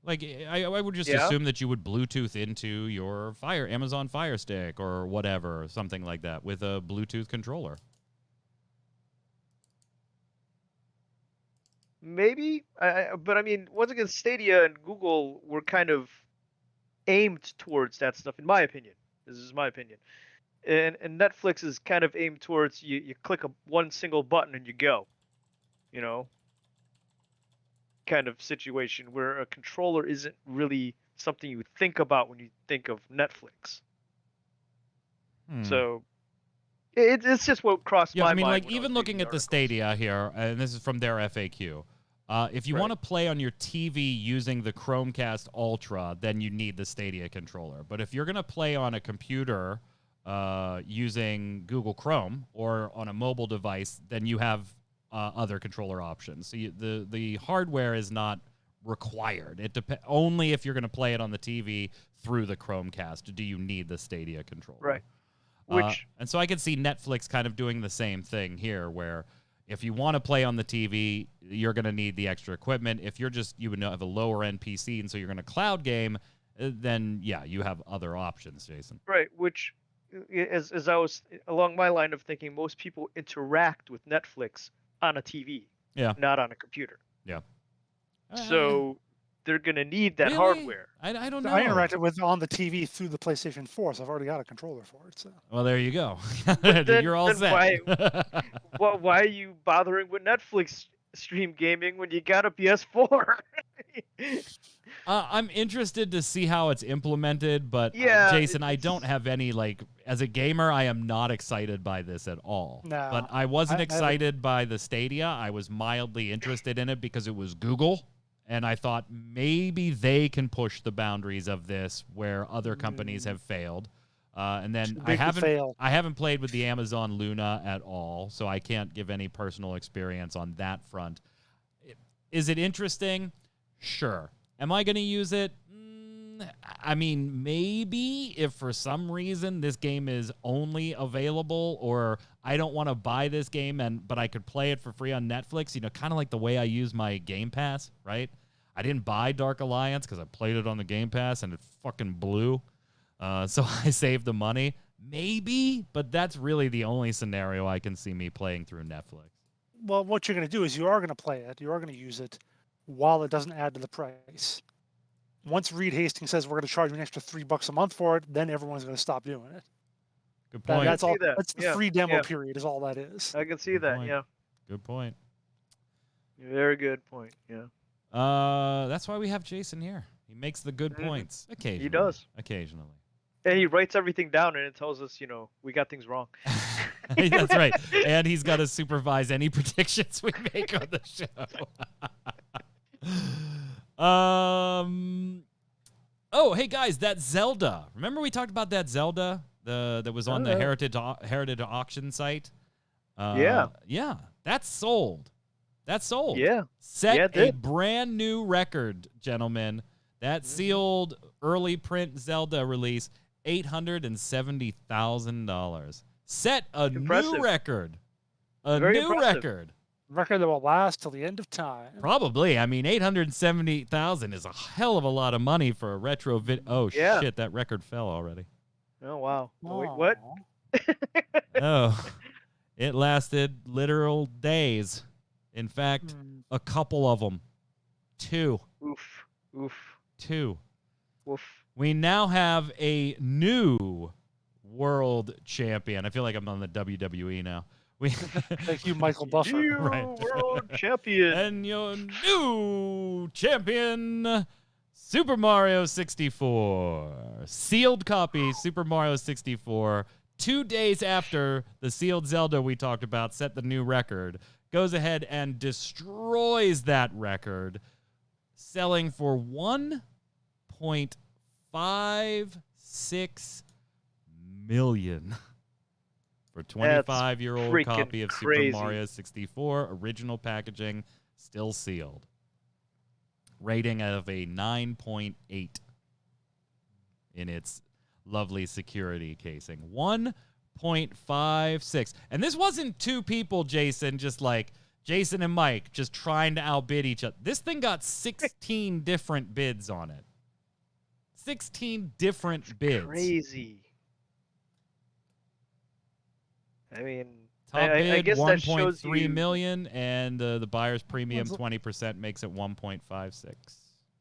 Like, I would just assume that you would Bluetooth into your Amazon Fire Stick or whatever, something like that, with a Bluetooth controller. Maybe, but I mean, once again, Stadia and Google were kind of aimed towards that stuff, in my opinion. This is my opinion. And Netflix is kind of aimed towards you click one single button and you go, kind of situation where a controller isn't really something you think about when you think of Netflix. So it's just what crossed my mind. I mean, like, even looking at the Stadia here, and this is from their FAQ, if you want to play on your TV using the Chromecast Ultra, then you need the Stadia controller. But if you're going to play on a computer using Google Chrome or on a mobile device, then you have other controller options. So the hardware is not required. It only if you're going to play it on the TV through the Chromecast do you need the Stadia controller. Right. And so I can see Netflix kind of doing the same thing here, where if you want to play on the TV, you're going to need the extra equipment. If you would have a lower end PC, and so you're going to cloud game, then yeah, you have other options, Jason. Right. Which, as I was along my line of thinking, most people interact with Netflix on a TV, not on a computer. Yeah. So they're going to need that hardware. I don't know. I interacted with on the TV through the PlayStation 4, so I've already got a controller for it. So. Well, there you go. You're all set. Why are you bothering with Netflix stream gaming when you got a PS4? I'm interested to see how it's implemented, but Jason, I don't have any, as a gamer, I am not excited by this at all. No, but I wasn't excited by the Stadia. I was mildly interested in it because it was Google. And I thought maybe they can push the boundaries of this where other companies have failed. And then Too I big to fail. haven't played with the Amazon Luna at all, so I can't give any personal experience on that front. Is it interesting? Sure. Am I going to use it? I mean, maybe if for some reason this game is only available, or I don't want to buy this game but I could play it for free on Netflix, kind of like the way I use my Game Pass, right? I didn't buy Dark Alliance because I played it on the Game Pass and it fucking blew. So I saved the money. Maybe, but that's really the only scenario I can see me playing through Netflix. Well, what you're going to do is you are going to play it. You are going to use it while it doesn't add to the price. Once Reed Hastings says we're going to charge you an extra $3 a month for it, then everyone's going to stop doing it. Good point. That's all. That. That's the free demo period. Is all that is. I can see Good that. point. Yeah. Good point. Very good point. Yeah. That's why we have Jason here. He makes the good points occasionally. He does. Occasionally. And he writes everything down, and it tells us, we got things wrong. That's right. And he's got to supervise any predictions we make on the show. Oh, hey guys, that Zelda. Remember we talked about that Zelda that was on the Heritage auction site? Yeah. Yeah, that's sold. That's sold. Yeah. Set a brand new record, gentlemen. That sealed early print Zelda release, $870,000. Set a new record. Very new impressive. record. Record that will last till the end of time. Probably. I mean, $870,000 is a hell of a lot of money for a retro vid. Oh, shit, that record fell already. Oh, wow. Wait, what? Oh, it lasted literal days. In fact, a couple of them. 2. Oof. Oof. 2. Woof. We now have a new world champion. I feel like I'm on the WWE now. Thank you, Michael Buffer. New Right. world champion. And your new champion, Super Mario 64. Sealed copy, Super Mario 64. 2 days after the sealed Zelda we talked about set the new record, goes ahead and destroys that record, selling for $1.56 million for 25-year-old copy of Super Mario 64, original packaging, still sealed. Rating of a 9.8 in its lovely security casing. 1.56. And this wasn't two people, Jason, just like Jason and Mike just trying to outbid each other. This thing got 16 different bids on it. 16 different bids. Crazy. I mean, Top bid, I guess that shows 1.3 you... million, and the buyer's premium 20% makes it 1.56.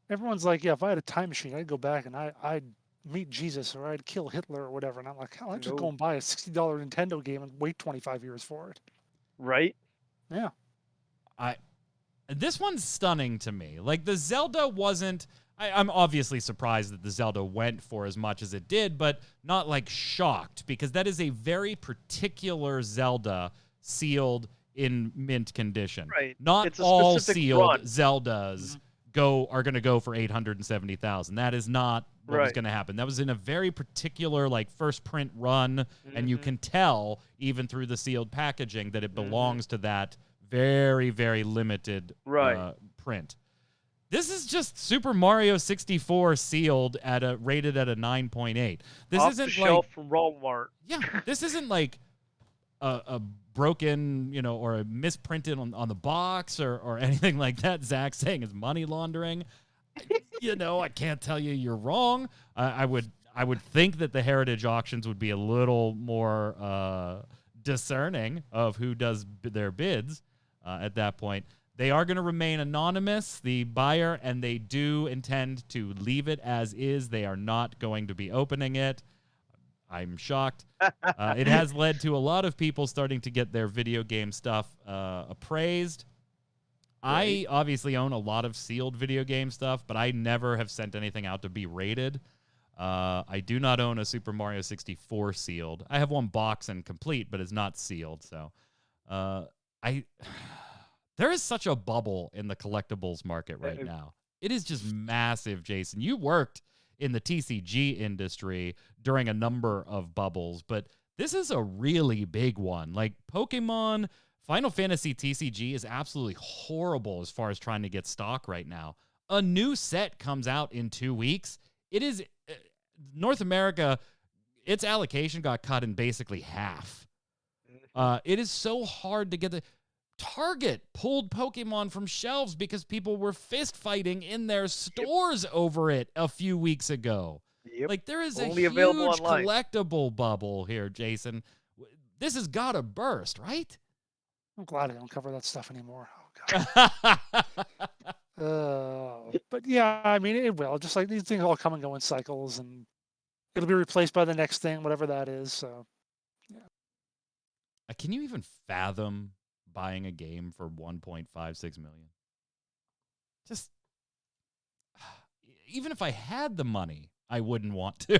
Everyone's like, yeah, if I had a time machine, I'd go back and I'd meet Jesus or I'd kill Hitler or whatever. And I'm like, hell, I'd just go and buy a $60 Nintendo game and wait 25 years for it. Right? Yeah. This one's stunning to me. Like, the Zelda wasn't... I'm obviously surprised that the Zelda went for as much as it did, but not, like, shocked, because that is a very particular Zelda sealed in mint condition. Right. Not all sealed Zeldas are going to go for $870,000. That is not what was going to happen. That was in a very particular, like, first print run, and you can tell, even through the sealed packaging, that it belongs to that very, very limited print. This is just Super Mario 64 sealed rated at a 9.8. This Off isn't the shelf from Walmart. Yeah, this isn't like a broken, or a misprinted on the box or anything like that. Zach saying is money laundering. I can't tell you you're wrong. I would think that the heritage auctions would be a little more discerning of who does their bids at that point. They are going to remain anonymous, the buyer, and they do intend to leave it as is. They are not going to be opening it. I'm shocked. It has led to a lot of people starting to get their video game stuff appraised. I obviously own a lot of sealed video game stuff, but I never have sent anything out to be rated. I do not own a Super Mario 64 sealed. I have one box and complete, but it's not sealed. So there is such a bubble in the collectibles market right now. It is just massive, Jason. You worked in the TCG industry during a number of bubbles, but this is a really big one. Like Pokemon Final Fantasy TCG is absolutely horrible as far as trying to get stock right now. A new set comes out in 2 weeks. It is North America, its allocation got cut in basically half. It is so hard to get the Target pulled Pokemon from shelves because people were fist fighting in their stores over it a few weeks ago. Yep. Like there is Only a available huge online. collectible bubble here, Jason. This has got to burst, right? I'm glad I don't cover that stuff anymore. But yeah, I mean, it will. Just like these things all come and go in cycles, and it'll be replaced by the next thing, whatever that is. So, yeah. Can you even fathom buying a game for 1.56 million? Just even if I had the money, I wouldn't want to.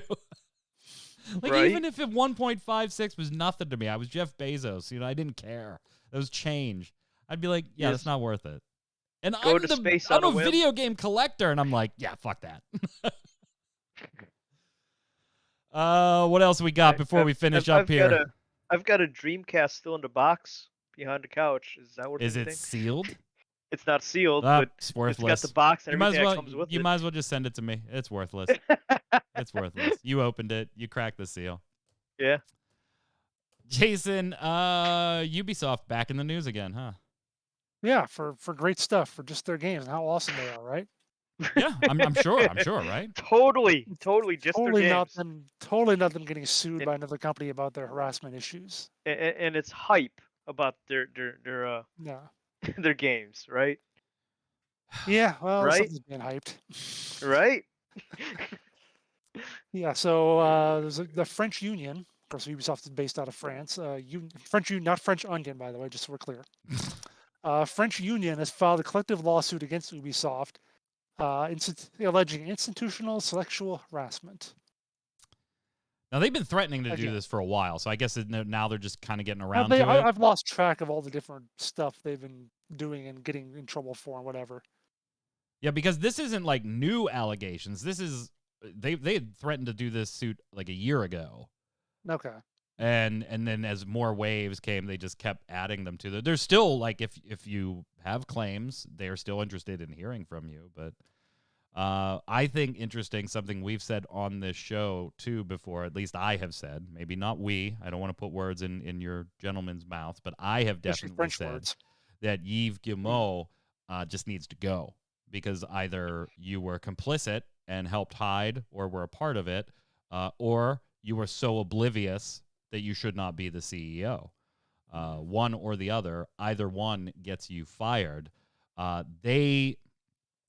Like Right? even if 1.56 was nothing to me, I was Jeff Bezos. I didn't care. It was change. I'd be like, yeah, that's not worth it. And Go to space on I'm a a whim. video game collector, and I'm like, yeah, fuck that. What else we got before we finish up here? I've got a Dreamcast still in the box behind the couch. Is that worth Is anything? it sealed? It's not sealed, but It's worthless. it's got the box and You might as everything well. that comes with You it. might as well just send it to me. It's worthless. It's worthless. You opened it. You cracked the seal. Yeah. Jason, Ubisoft back in the news again, huh? Yeah, for great stuff, for just their games and how awesome they are, right? Yeah, I'm sure. I'm sure, right? Totally, just Totally their not games. them. Totally not them getting sued by another company about their harassment issues. And it's hype about their Yeah. their games, right? Yeah. Well, Right? something's being hyped. Right? Yeah. So there's the French Union. Of course, Ubisoft is based out of France. French Union, not French Onion, by the way, just so we're clear. French Union has filed a collective lawsuit against Ubisoft, alleging institutional sexual harassment. Now they've been threatening to do Again. this for a while, so I guess now they're just kind of getting around to it. I've lost track of all the different stuff they've been doing and getting in trouble for and whatever. Yeah, because this isn't like new allegations. This is they had threatened to do this suit like a year ago. Okay. And then as more waves came, they just kept adding them to the. There's still like if you have claims, they are still interested in hearing from you. But I think interesting something we've said on this show too before. At least I have said, maybe not we. I don't want to put words in your gentleman's mouth, but I have definitely French said words. that Yves Guillemot just needs to go because either you were complicit and helped hide, or were a part of it, or you were so oblivious that you should not be the CEO. One or the other, either one gets you fired. They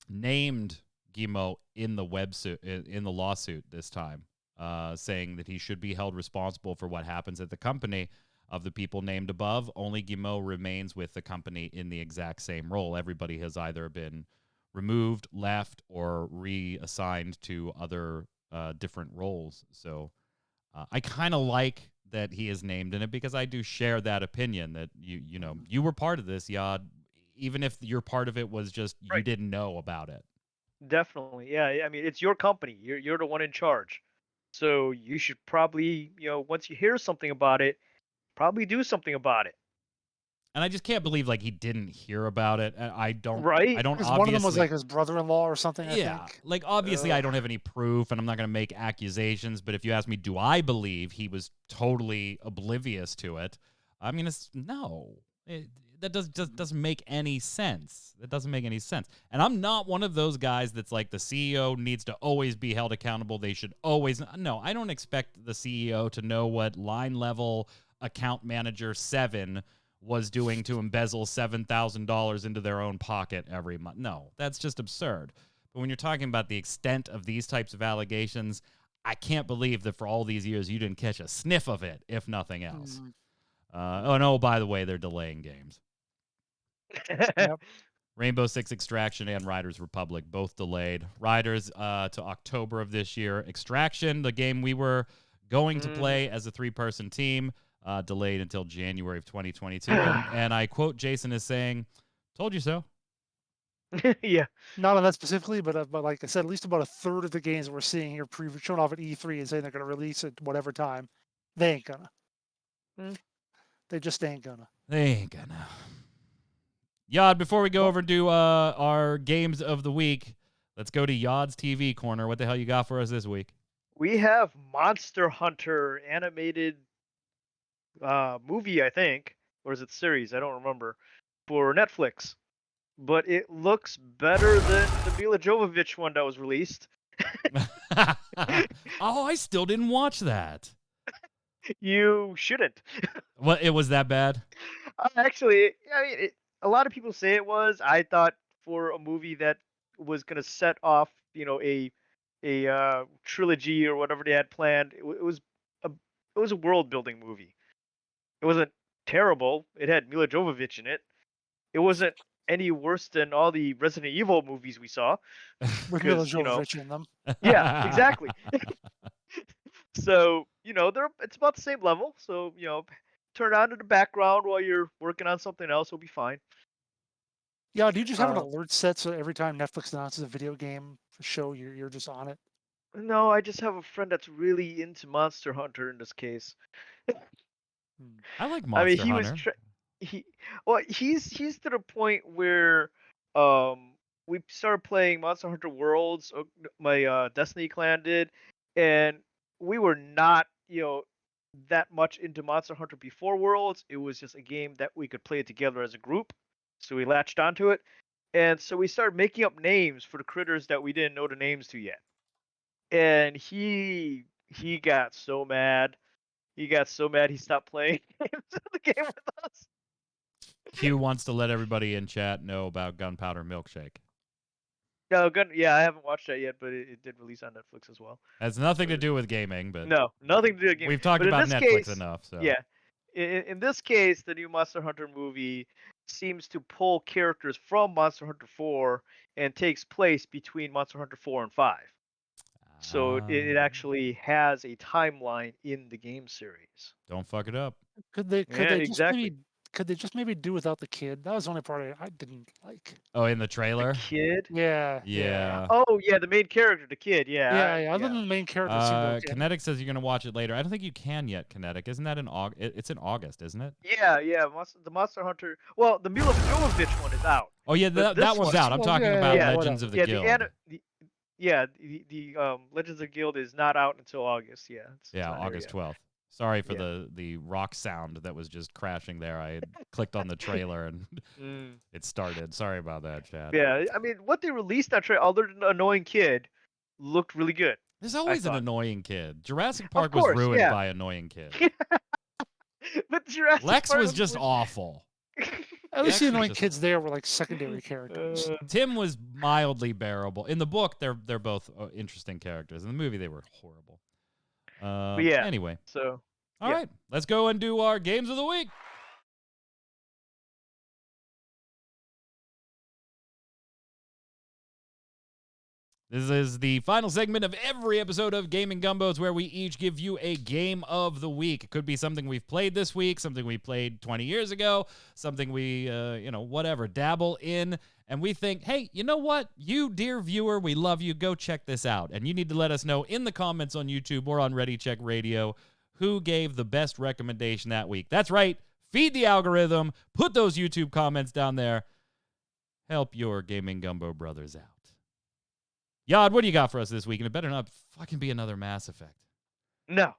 named Guillemot in the lawsuit this time, saying that he should be held responsible for what happens at the company. Of the people named above, only Guillemot remains with the company in the exact same role. Everybody has either been removed, left, or reassigned to other different roles. So I kind of like that he is named in it because I do share that opinion that you were part of this, Yad, even if your part of it was just you didn't know about it. Definitely. Yeah, I mean, it's your company. You're the one in charge. So you should probably, once you hear something about it, probably do something about it. And I just can't believe like he didn't hear about it. I don't. Right? I don't. Because Obviously, one of them was like his brother-in-law or something. yeah. I think. Like obviously, I don't have any proof, and I'm not going to make accusations. But if you ask me, do I believe he was totally oblivious to it? I mean, it's no. That doesn't make any sense. That doesn't make any sense. And I'm not one of those guys that's like the CEO needs to always be held accountable. They should always. No, I don't expect the CEO to know what line level account manager 7 was doing to embezzle $7,000 into their own pocket every month. No, that's just absurd. But when you're talking about the extent of these types of allegations, I can't believe that for all these years you didn't catch a sniff of it, if nothing else. Oh, no, by the way, they're delaying games. Yep. Rainbow Six Extraction and Riders Republic, both delayed. Riders to October of this year. Extraction, the game we were going to play as a 3-person team, delayed until January of 2022. And I quote Jason as saying, "Told you so." Yeah. Not on that specifically, but like I said, at least about a third of the games we're seeing here shown off at E3 and saying they're going to release it whatever time, they ain't gonna. Mm. They just ain't gonna. They ain't gonna. Yod, before we go Well- over to our games of the week, let's go to Yod's TV corner. What the hell you got for us this week? We have Monster Hunter animated movie, I think, or is it series? I don't remember, for Netflix. But it looks better than the Mila Jovovich one that was released. Oh, I still didn't watch that. You shouldn't. What? It was that bad? Actually, I mean, a lot of people say it was. I thought for a movie that was going to set off, a trilogy or whatever they had planned, it was a world building movie. It wasn't terrible. It had Mila Jovovich in it. It wasn't any worse than all the Resident Evil movies we saw. With Mila 'Cause, you know- Jovovich in them. Yeah, exactly. So, it's about the same level. So, turn it on in the background while you're working on something else, will be fine. Yeah, do you just have an Uh, alert set so every time Netflix announces a video game show, you're just on it? No, I just have a friend that's really into Monster Hunter in this case. Hmm. I like I mean, Monster he was Hunter. he well, he's to the point where we started playing Monster Hunter Worlds. My Destiny clan did, and we were not that much into Monster Hunter before Worlds. It was just a game that we could play together as a group, so we latched onto it, and so we started making up names for the critters that we didn't know the names to yet. And he got so mad. He got so mad he stopped playing the game with us. Q wants to let everybody in chat know about Gunpowder Milkshake. No, good. Yeah, I haven't watched that yet, but it did release on Netflix as well. Has nothing to do with gaming, but No, nothing to do with game. we've talked But in about this Netflix case, enough. So yeah, in this case, the new Monster Hunter movie seems to pull characters from Monster Hunter 4 and takes place between Monster Hunter 4 and 5. So it actually has a timeline in the game series. don't fuck it up. Could they Yeah, just exactly. maybe do without the kid? That was the only part I didn't like. Oh, in the The trailer? kid. Yeah. Yeah. Oh yeah, the main character, the kid. Yeah, Yeah. yeah. Other than the main character seemed okay. Kinetic says you're gonna watch it later. I don't think you can yet. Kinetic, isn't that in August? It's in August, isn't it? Yeah. The Monster Hunter. Well, the Mila Jovovich one is out. Oh yeah, But that this one's one- out. I'm Well, talking yeah, about yeah, Legends of the Yeah, Guild. the Legends of Guild is not out until August. Yeah. It's Yeah, not here August yet. 12th. Sorry for Yeah. the rock sound that was just crashing there. I had clicked on the trailer and Mm. it started. Sorry about that, chat. Yeah, I mean, what they released on trailer, other than the annoying kid, looked really good. There's always an thought. annoying kid. Jurassic Park course, was ruined yeah. by annoying kids. But Jurassic Lex Park was just awful. At least Yeah, the annoying just- kids there were like secondary characters. Tim was mildly bearable. In the book, they're both interesting characters. In the movie, they were horrible. yeah. Anyway, So all yeah. right, let's go and do our games of the week. This is the final segment of every episode of Gaming Gumbos where we each give you a game of the week. It could be something we've played this week, something we played 20 years ago, something we, whatever, dabble in. And we think, hey, you know what? You, dear viewer, we love you. Go check this out. And you need to let us know in the comments on YouTube or on Ready Check Radio who gave the best recommendation that week. That's right. Feed the algorithm. Put those YouTube comments down there. Help your Gaming Gumbo brothers out. Yod, what do you got for us this week? And it better not fucking be another Mass Effect. No.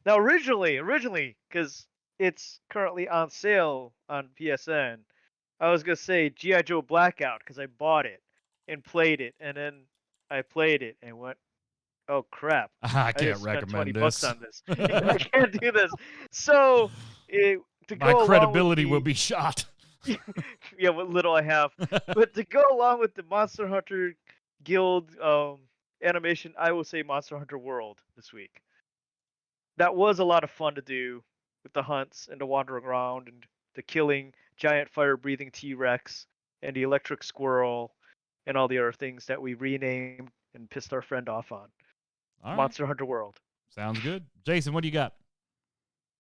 Now originally, because it's currently on sale on PSN, I was gonna say G.I. Joe Blackout because I bought it and played it, and then I played it and went, oh crap! I can't just spent $20 recommend this. on this. I can't do this. So to My go along credibility with will the- be shot. yeah, what little I have. But to go along with the Monster Hunter Guild animation, I will say Monster Hunter World this week. That was a lot of fun to do with the hunts and the wandering around and the killing giant fire-breathing T-Rex and the electric squirrel and all the other things that we renamed and pissed our friend off on. All right. Monster Hunter World. Sounds good. Jason, what do you got?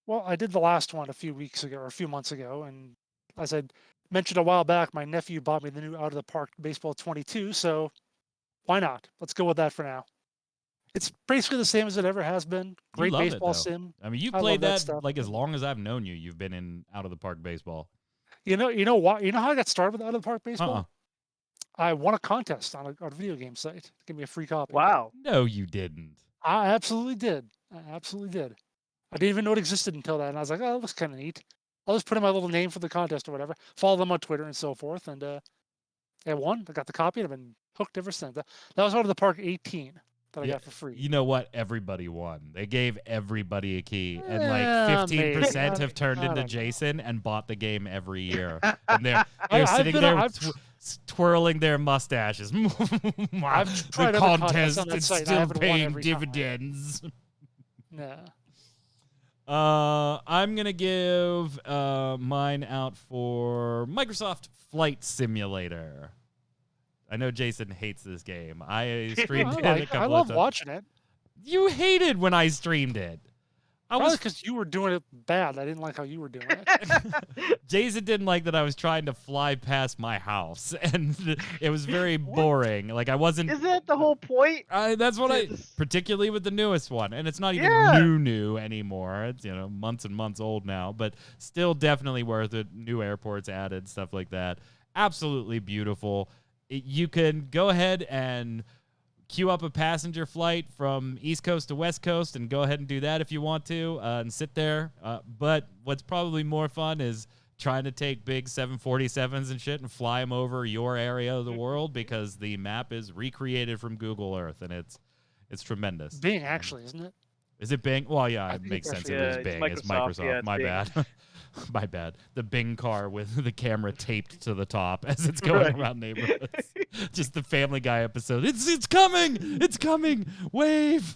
Well, I did the last one a few weeks ago or a few months ago, and I said mentioned a while back, my nephew bought me the new Out of the Park Baseball 22, so why not? Let's go with that for now. It's basically the same as it ever has been. Great love it, baseball though. sim. I mean, you've I love played that stuff. like as long as I've known you. You've been in Out of the Park baseball. You know what? You know how I got started with Out of the Park Baseball? Uh-uh. I won a contest on a video game site to give me a free copy. Wow. No, you didn't. I absolutely did. I didn't even know it existed until that, and I was like, oh, that looks kind of neat. I'll just put in my little name for the contest or whatever. Follow them on Twitter and so forth, and I won. I got the copy, and I've been hooked ever since. That was Out of the Park 18 that I got for free. You know what? Everybody won. They gave everybody a key, and like Yeah, 15% maybe. have turned I into don't know. Jason and bought the game every year. And they're I've sitting been- there I've tr- twirling their mustaches. I've tried the other contests contest on that is site, and I still haven't won paying every time. dividends. Nah. I'm gonna give mine out for Microsoft Flight Simulator. I know Jason hates this game. I streamed it a couple I of love times. watching it. You hated when I streamed it. I Probably was because you were doing it bad. I didn't like how you were doing it. Jason didn't like that I was trying to fly past my house, and it was very boring. Like I wasn't. Isn't that the whole point? That's what I, It's- particularly with the newest one, and it's not even Yeah. new anymore. It's months and months old now, but still definitely worth it. New airports added, stuff like that. Absolutely beautiful. You can go ahead and queue up a passenger flight from East Coast to West Coast and go ahead and do that if you want to and sit there. But what's probably more fun is trying to take big 747s and shit and fly them over your area of the world because the map is recreated from Google Earth and it's tremendous. Bing, actually, isn't it? Is it Bing? Well, yeah, it think makes it's sense. actually- It was Yeah, Bing. it's It's Microsoft. Microsoft. Yeah, it's My Bing. bad. My bad. The Bing car with the camera taped to the top as it's going Right. around neighborhoods. Just the Family Guy episode. It's coming. It's coming. Wave.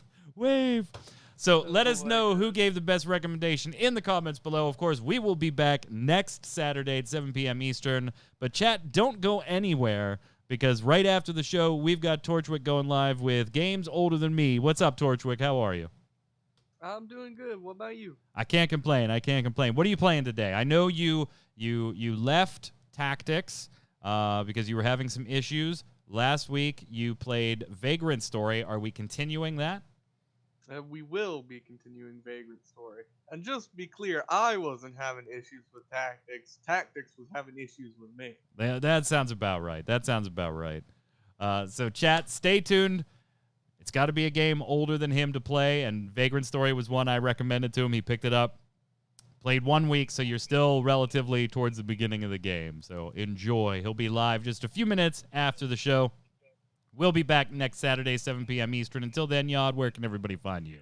So let us know who gave the best recommendation in the comments below. Of course, we will be back next Saturday at 7 p.m. Eastern. But chat, don't go anywhere because right after the show, we've got Torchwick going live with Games Older Than Me. What's up, Torchwick? How are you? I'm doing good. What about you? I can't complain. What are you playing today? I know you left Tactics because you were having some issues. Last week, you played Vagrant Story. Are we continuing that? We will be continuing Vagrant Story. And just be clear, I wasn't having issues with Tactics. Tactics was having issues with me. That sounds about right. So, chat, stay tuned. It's got to be a game older than him to play, and Vagrant Story was one I recommended to him. He picked it up. Played 1 week, so you're still relatively towards the beginning of the game. So enjoy. He'll be live just a few minutes after the show. We'll be back next Saturday, 7 p.m. Eastern. Until then, Yod, where can everybody find you?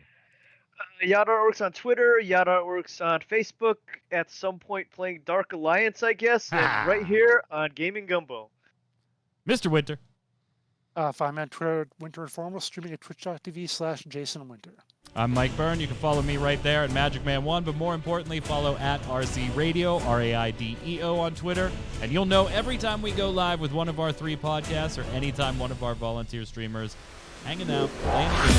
Yada Artworks on Twitter, Yada Artworks on Facebook, at some point playing Dark Alliance, I guess, and right here on Gaming Gumbo. Mr. Winter. Find me on Twitter at Winter Informal, streaming at twitch.tv/JasonWinter. I'm Mike Byrne. You can follow me right there at MagicMan1, but more importantly, follow at RC Radio, RAIDEO on Twitter, and you'll know every time we go live with one of our 3 podcasts or anytime one of our volunteer streamers hanging out, playing a game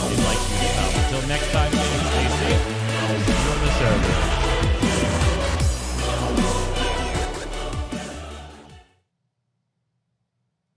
they'd like you to come. Until next time, stay safe. I'll see you on the server.